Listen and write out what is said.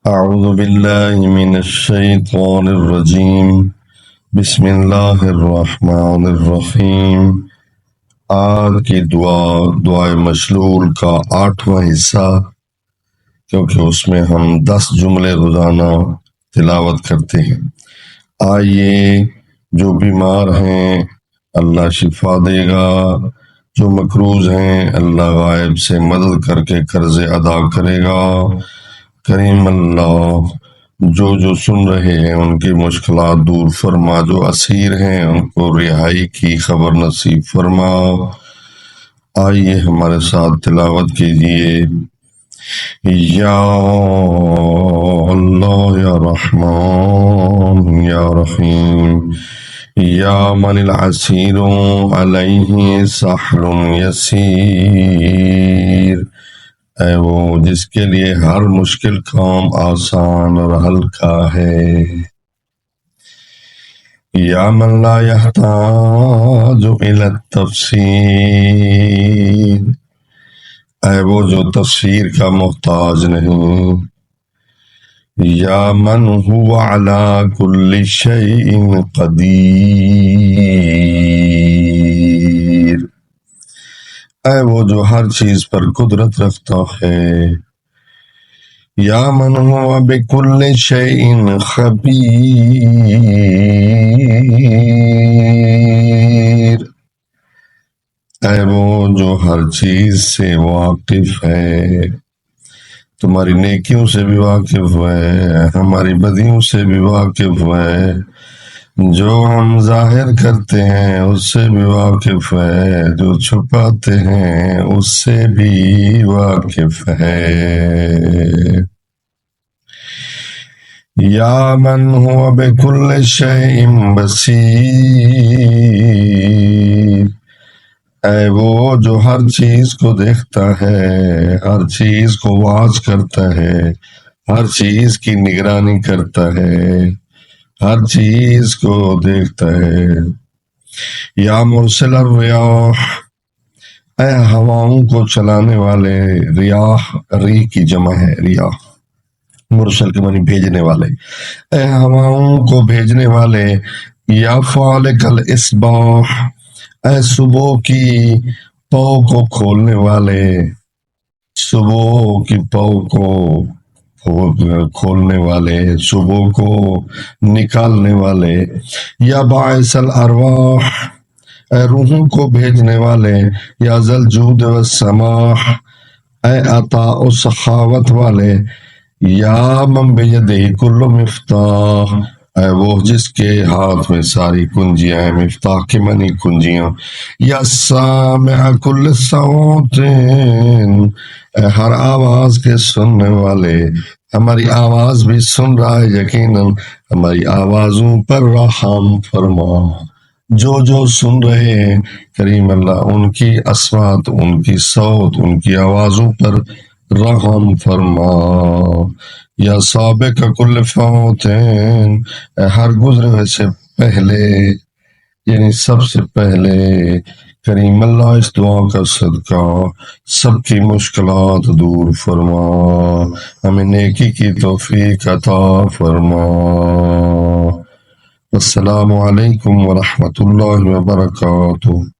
أعوذ بالله من الشيطان الرجيم بسم اللہ الرحمن الرحیم۔ آج کی دعائے مشلول کا 8واں حصہ، کیونکہ اس میں ہم 10 جملے روزانہ تلاوت کرتے ہیں۔ آئیے، جو بیمار ہیں اللہ شفا دے گا، جو مقروض ہیں اللہ غائب سے مدد کر کے قرض ادا کرے گا۔ کریم اللہ جو سن رہے ہیں ان کی مشکلات دور فرما، جو اسیر ہیں ان کو رہائی کی خبر نصیب فرما۔ آئیے ہمارے ساتھ تلاوت کیجئے۔ یا اللہ یا رحمان یا رحیم، یا من العسیر علیہ سہل یسیر، اے وہ جس کے لیے ہر مشکل کام آسان اور ہلکا ہے۔ یا من لا یحتاج الی التفسیر، اے وہ جو تفسیر کا محتاج نہیں۔ یا من هو علی کل شیء قدیر، اے وہ جو ہر چیز پر قدرت رکھتا ہے۔ یا من هو بکل شیء خبیر، اے وہ جو ہر چیز سے واقف ہے، تمہاری نیکیوں سے بھی واقف ہے، ہماری بدیوں سے بھی واقف ہے، جو ہم ظاہر کرتے ہیں اس سے بھی واقف ہے، جو چھپاتے ہیں اس سے بھی واقف ہے۔ یا من هو بکل شیء بصیر، اے وہ جو ہر چیز کو دیکھتا ہے، ہر چیز کو واچ کرتا ہے، ہر چیز کی نگرانی کرتا ہے، ہر چیز کو دیکھتا ہے۔ یا مرسل الریاح، اے ہواؤں کو چلانے والے، ریاح ری کی جمع ہے ریاح، مرسل کے معنی بھیجنے والے، اے ہواؤں کو بھیجنے والے۔ یا فالق الاصباح، اے صبح کی پو کو کھولنے والے، صبح کی پو کو کھولنے والے، صبح کو نکالنے والے۔ یا باعث الارواح، اے روحوں کو بھیجنے والے۔ یا ذا الجود والسماح، اے عطا و سخاوت والے۔ یا من بیدہ کل مفتاح، اے وہ جس کے ہاتھ میں ساری کنجیاں ہیں، مفتاح کے معنی کنجیاں۔ یا سامع کل صوت، اے ہر آواز کے سننے والے، ہماری آواز بھی سن رہا ہے، یقیناً ہماری آوازوں پر رحم فرما۔ جو سن رہے ہیں کریم اللہ ان کی اصوات، ان کی صوت، ان کی آوازوں پر رحم فرما۔ یا سابق کل فوت، اے ہر گزرنے سے پہلے، یعنی سب سے پہلے کریم اللہ اس دعا کا صدقہ سب کی مشکلات دور فرما، ہمیں نیکی کی توفیق عطا فرما۔ السلام علیکم ورحمۃ اللہ وبرکاتہ۔